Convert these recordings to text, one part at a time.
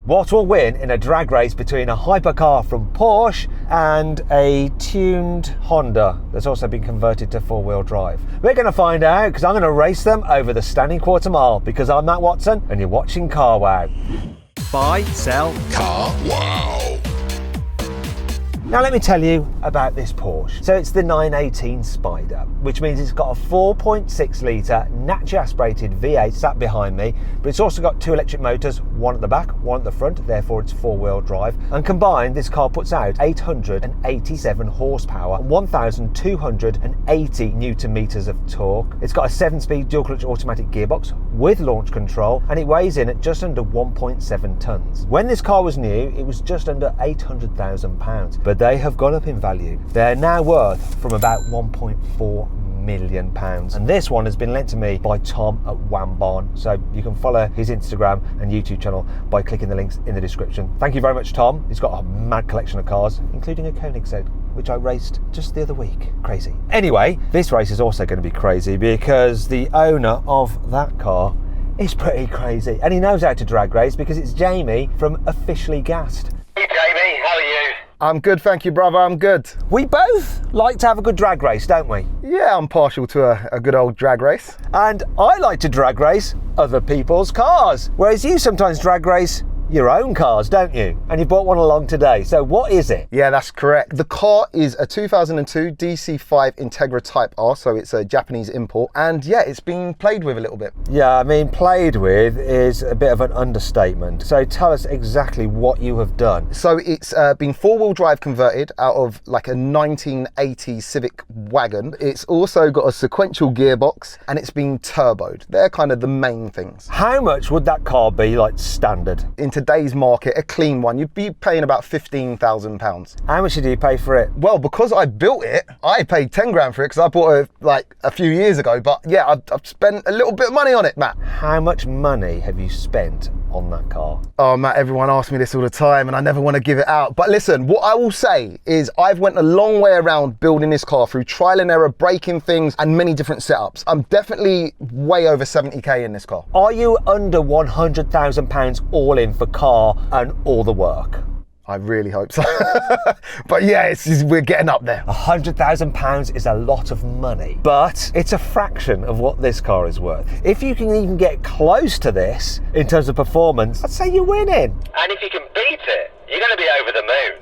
What will win in a drag race between a hypercar from Porsche and a tuned Honda that's also been converted to four-wheel drive? We're going to find out because I'm going to race them over the standing quarter mile because I'm Matt Watson and you're watching Car Wow. Buy, sell, Car Wow. Now let me tell you about this Porsche. So it's the 918 Spyder, which means it's got a 4.6 litre naturally aspirated V8 sat behind me, but it's also got two electric motors, one at the back, one at the front, therefore it's four-wheel drive. And combined, this car puts out 887 horsepower and 1,280 newton meters of torque. It's got a 7-speed dual-clutch automatic gearbox with launch control, and it weighs in at just under 1.7 tonnes. When this car was new, it was just under £800,000, but they have gone up in value. They're now worth from about £1.4 million. And this one has been lent to me by Tom at Wambarn. So you can follow his Instagram and YouTube channel by clicking the links in the description. Thank you very much, Tom. He's got a mad collection of cars, including a Koenigsegg, which I raced just the other week. Crazy. Anyway, this race is also going to be crazy because the owner of that car is pretty crazy. And he knows how to drag race because it's Jamie from Officially Gassed. Hey Jamie, how are you? I'm good, thank you, brother, I'm good. We both like to have a good drag race, don't we? Yeah, I'm partial to a good old drag race. And I like to drag race other people's cars, whereas you sometimes drag race your own cars, don't you? And you brought one along today. So what is it? Yeah, that's correct. The car is a 2002 DC5 Integra Type R, so it's a Japanese import. And yeah, it's been played with a little bit. Yeah, I mean, played with is a bit of an understatement. So tell us exactly what you have done. So it's been four-wheel drive converted out of like a 1980 Civic wagon. It's also got a sequential gearbox and it's been turboed. They're kind of the main things. How much would that car be like standard? In today's market, a clean one, you'd be paying about £15,000. How much did you pay for it? Well, because I built it, I paid 10 grand for it because I bought it like a few years ago. But yeah, I've spent a little bit of money on it, Matt. How much money have you spent on that car? Oh, Matt, everyone asks me this all the time and I never want to give it out. But listen, what I will say is I've went a long way around building this car through trial and error, breaking things and many different setups. I'm definitely way over 70k in this car. Are you under £100,000 all in for car and all the work? I really hope so. But yeah, we're getting up there. £100,000 is a lot of money, but it's a fraction of what this car is worth. If you can even get close to this in terms of performance, I'd say you're winning. And if you can beat it, you're going to be over the moon.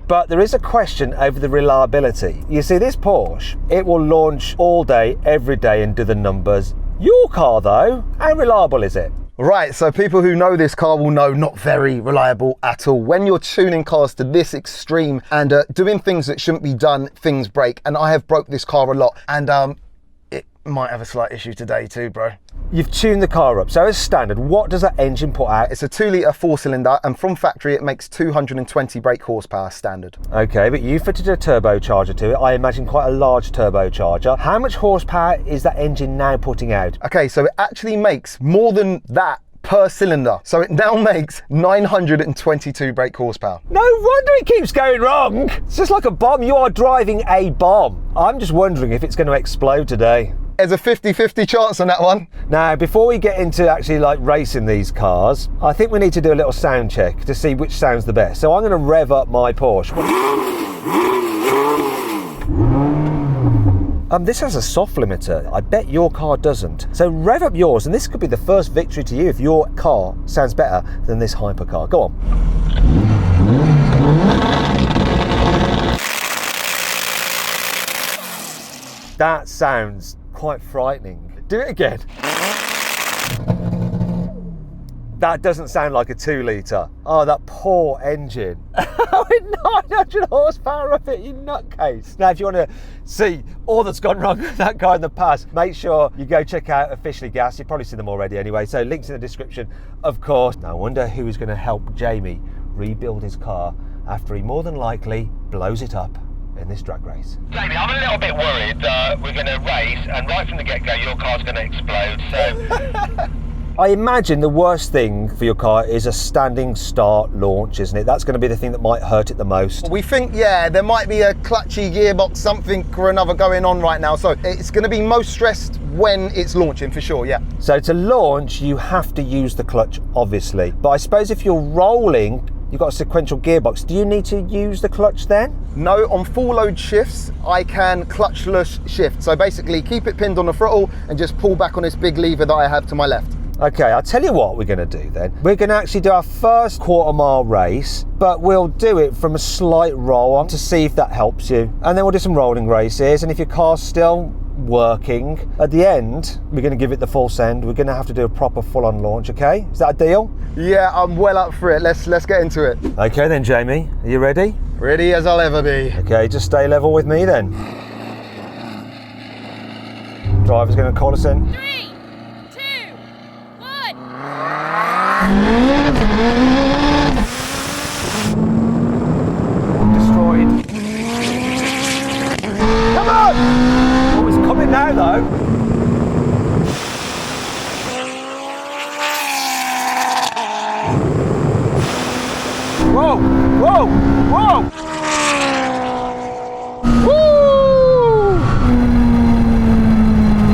But there is a question over the reliability. You see, this Porsche, it will launch all day, every day and do the numbers. Your car though, how reliable is it? Right, so people who know this car will know not very reliable at all. When you're tuning cars to this extreme and doing things that shouldn't be done, things break. And I have broke this car a lot and it might have a slight issue today too, bro. You've tuned the car up, so as standard, what does that engine put out? It's a 2-litre 4-cylinder and from factory it makes 220 brake horsepower standard. Okay, but you fitted a turbocharger to it, I imagine quite a large turbocharger. How much horsepower is that engine now putting out? Okay, so it actually makes more than that per cylinder. So it now makes 922 brake horsepower. No wonder it keeps going wrong. It's just like a bomb. You are driving a bomb. I'm just wondering if it's going to explode today. There's a 50-50 chance on that one. Now, before we get into actually like racing these cars, I think we need to do a little sound check to see which sounds the best. So I'm going to rev up my Porsche. This has a soft limiter. I bet your car doesn't. So rev up yours, and this could be the first victory to you if your car sounds better than this hypercar. Go on. That sounds quite frightening. Do it again. That doesn't sound like a 2-litre. Oh, that poor engine. With 900 horsepower up it, you nutcase. Now, if you want to see all that's gone wrong with that car in the past, make sure you go check out Officially Gassed. You've probably seen them already anyway, so links in the description, of course. Now, I wonder who is going to help Jamie rebuild his car after he more than likely blows it up in this drag race. Jamie, I'm a little bit worried we're going to race and right from the get-go your car's going to explode, so... I imagine the worst thing for your car is a standing start launch, isn't it? That's going to be the thing that might hurt it the most. We think, yeah, there might be a clutchy gearbox, something or another going on right now. So it's going to be most stressed when it's launching for sure, yeah. So to launch, you have to use the clutch, obviously. But I suppose if you're rolling, you've got a sequential gearbox. Do you need to use the clutch then? No, on full load shifts, I can clutchless shift. So basically keep it pinned on the throttle and just pull back on this big lever that I have to my left. Okay, I'll tell you what we're going to do then. We're going to actually do our first quarter-mile race, but we'll do it from a slight roll to see if that helps you. And then we'll do some rolling races, and if your car's still working, at the end, we're going to give it the full send. We're going to have to do a proper full-on launch, okay? Is that a deal? Yeah, I'm well up for it. Let's get into it. Okay then, Jamie, are you ready? Ready as I'll ever be. Okay, just stay level with me then. Driver's going to call us in. 3, 2, 1. Destroyed. Come on! Oh, it's coming now though. Whoa! Whoa! Whoa!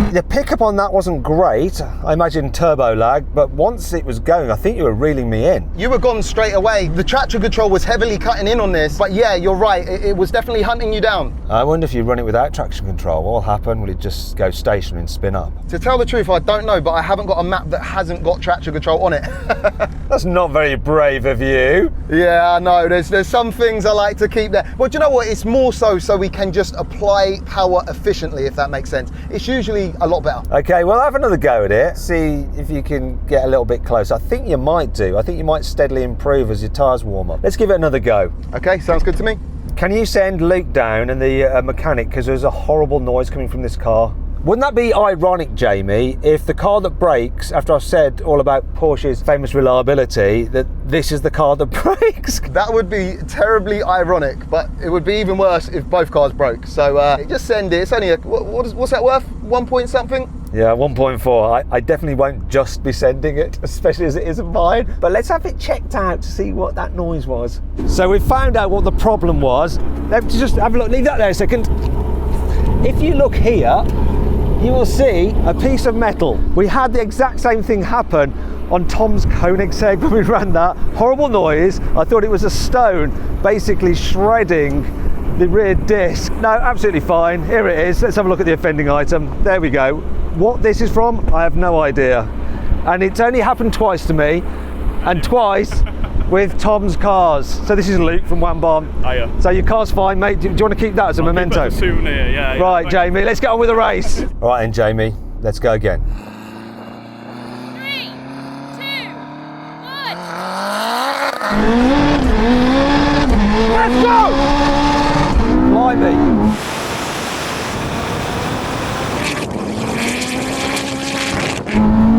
The pickup on that wasn't great. I imagine turbo lag, but once it was going, I think you were reeling me in. You were gone straight away. The traction control was heavily cutting in on this, but yeah, you're right. It was definitely hunting you down. I wonder if you run it without traction control, what will happen? Will it just go stationary and spin up? To tell the truth, I don't know, but I haven't got a map that hasn't got traction control on it. That's not very brave of you. Yeah, I know. There's some things I like to keep there. But you know what? It's more so we can just apply power efficiently, if that makes sense. It's usually a lot better. Okay, well, have another go at it. See if you can get a little bit closer. I think you might do. I think you might steadily improve as your tyres warm up. Let's give it another go. Okay, sounds good to me. Can you send Luke down and the mechanic, because there's a horrible noise coming from this car? Wouldn't that be ironic, Jamie, if the car that brakes, after I've said all about Porsche's famous reliability, that this is the car that brakes? That would be terribly ironic, but it would be even worse if both cars broke. So just send it. It's only what's that worth? 1 point something? Yeah, 1.4. I definitely won't just be sending it, especially as it isn't mine. But let's have it checked out to see what that noise was. So we found out what the problem was. Let's just have a look. Leave that there a second. If you look here, you will see a piece of metal. We had the exact same thing happen on Tom's Koenigsegg when we ran that. Horrible noise. I thought it was a stone basically shredding the rear disc. No, absolutely fine. Here it is. Let's have a look at the offending item. There we go. What this is from, I have no idea. And it's only happened twice to me, and twice with Tom's cars. So this is Luke from Wambon. Hiya. So your car's fine, mate. Do you want to keep that as a memento? Keep it as a souvenir, yeah. Right, Yeah, Jamie, let's get on with the race. All right then, Jamie, let's go again. 3, 2, 1. Let's go! Blimey.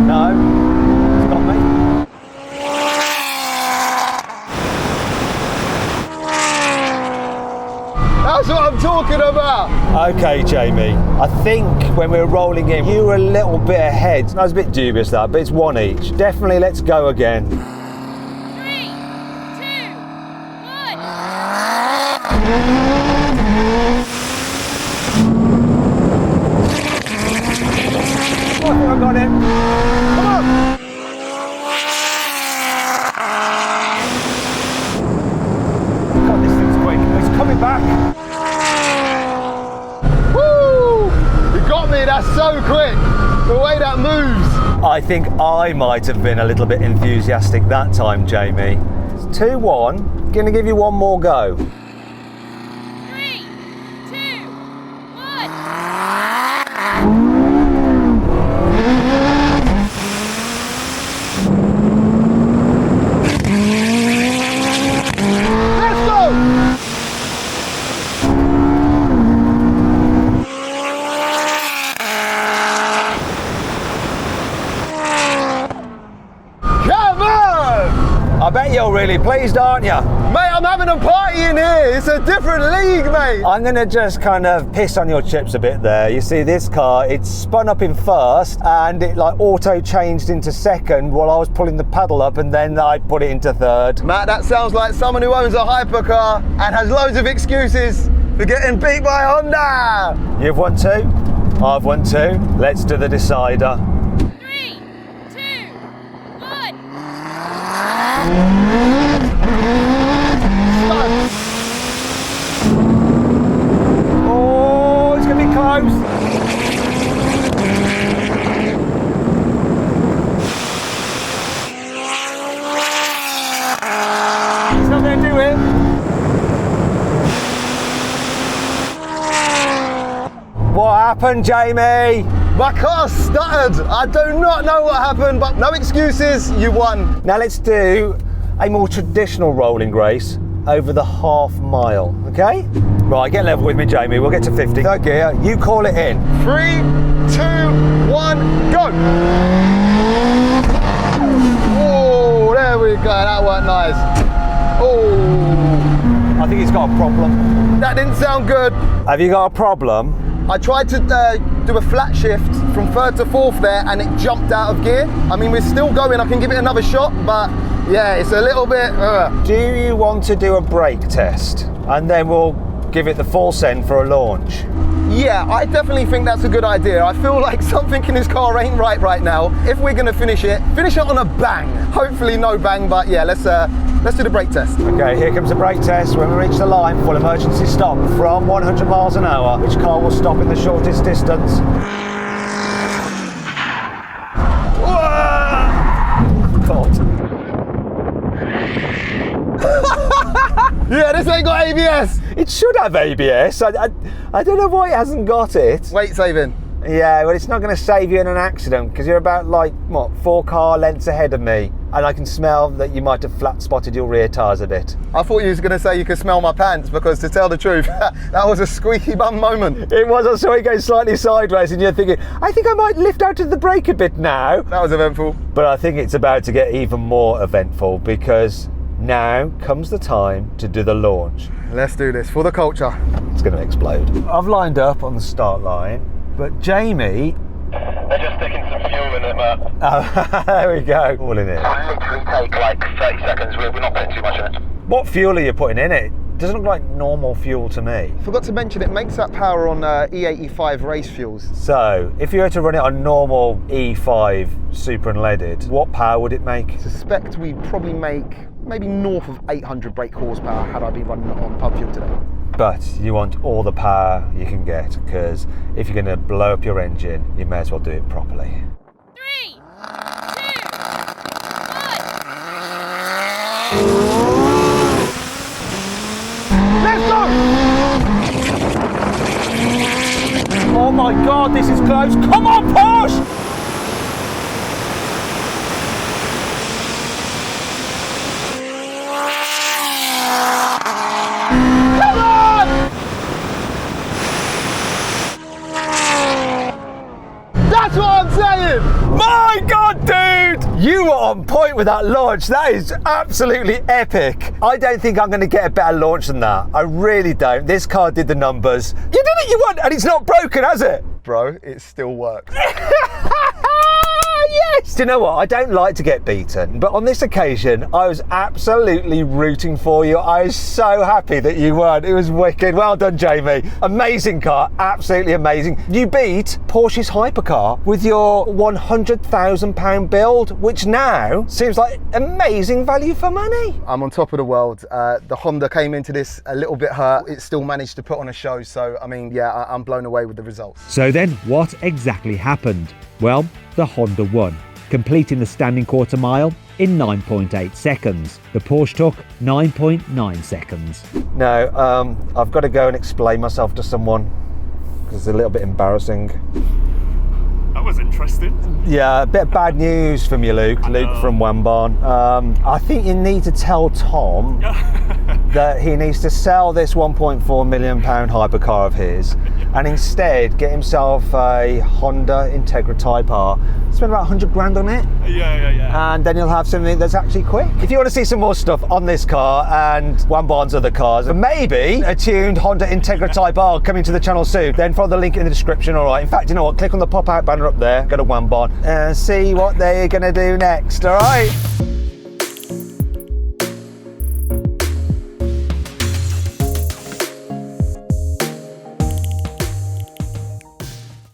No, it's got me. That's what I'm talking about. Okay, Jamie, I think when we were rolling in, you were a little bit ahead. I was a bit dubious that, but it's one each. Definitely, let's go again. 3, 2, 1. I think I got him. Come on! God, this thing's quick. It's coming back. Woo! You got me. That's so quick. The way that moves. I think I might have been a little bit enthusiastic that time, Jamie. It's 2-1. Gonna give you one more go. 3, 2, 1. I bet you're really pleased, aren't you? Mate, I'm having a party in here. It's a different league, mate. I'm gonna just kind of piss on your chips a bit there. You see this car, it's spun up in first and it like auto changed into second while I was pulling the paddle up, and then I put it into third. Matt, that sounds like someone who owns a hypercar and has loads of excuses for getting beat by Honda. You've won 2, I've won 2. Let's do the decider. 3, 2, 1. Oh, it's gonna be close. It's not gonna do it. What happened, Jamie? My car stuttered. I do not know what happened, but no excuses, you won. Now let's do a more traditional rolling race over the half mile, okay? Right, get level with me, Jamie. We'll get to 50. Third gear, you call it in. 3, 2, 1, go. Oh, there we go. That worked nice. Oh, I think he's got a problem. that didn't sound good. Have you got a problem? I tried to do a flat shift from third to fourth there and it jumped out of gear. I mean, we're still going. I can give it another shot, but yeah, it's a little bit... Do you want to do a brake test? And then we'll give it the full send for a launch. Yeah, I definitely think that's a good idea. I feel like something in this car ain't right now. If we're gonna finish it on a bang. Hopefully no bang, but yeah, let's do the brake test. Okay, here comes the brake test. When we reach the line, full emergency stop from 100 miles an hour. Which car will stop in the shortest distance? God. Yeah, this ain't got ABS. It should have ABS. I don't know why it hasn't got it. Weight saving. Yeah, well, it's not going to save you in an accident because you're about, like, what, 4 car lengths ahead of me. And I can smell that you might have flat spotted your rear tyres a bit. I thought you was going to say you could smell my pants because, to tell the truth, that was a squeaky bum moment. It was. I saw it go slightly sideways and you're thinking, I think I might lift out of the brake a bit now. That was eventful. But I think it's about to get even more eventful because now comes the time to do the launch. Let's do this for the culture. It's going to explode. I've lined up on the start line, but Jamie... They're just sticking some fuel in it, Matt. Oh, there we go. All in it. It'll literally take like 30 seconds. We're not putting too much in it. What fuel are you putting in it? Doesn't look like normal fuel to me. Forgot to mention it makes that power on E85 race fuels. So, if you were to run it on normal E5 super unleaded, what power would it make? Suspect we'd probably make maybe north of 800 brake horsepower had I been running it on pub fuel today. But you want all the power you can get, because if you're going to blow up your engine, you may as well do it properly. 3, 2, 1. Let's go! Oh my God, this is close. Come on, Porsche! That's what I'm saying! My God, dude! You were on point with that launch. That is absolutely epic. I don't think I'm going to get a better launch than that. I really don't. This car did the numbers. You did it, you won, and it's not broken, has it? Bro, it still works. Yes! Do you know what? I don't like to get beaten, but on this occasion, I was absolutely rooting for you. I was so happy that you won. It was wicked. Well done, Jamie. Amazing car. Absolutely amazing. You beat Porsche's hypercar with your £100,000 build, which now seems like amazing value for money. I'm on top of the world. The Honda came into this a little bit hurt. It still managed to put on a show. So, I mean, yeah, I'm blown away with the results. So then, what exactly happened? Well, the Honda won, completing the standing quarter mile in 9.8 seconds. The Porsche took 9.9 seconds. No, I've got to go and explain myself to someone because it's a little bit embarrassing. That was interesting. Yeah, a bit of bad news from you, Luke. Luke from Wambarn. I think you need to tell Tom that he needs to sell this £1.4 million hypercar of his and instead get himself a Honda Integra Type R. Spend about 100 grand on it. Yeah. And then you'll have something that's actually quick. If you want to see some more stuff on this car and Wanban's other cars, and maybe a tuned Honda Integra Type R coming to the channel soon, then follow the link in the description, all right? In fact, you know what? Click on the pop-out banner up there, go to Wanban, and see what they're going to do next, all right?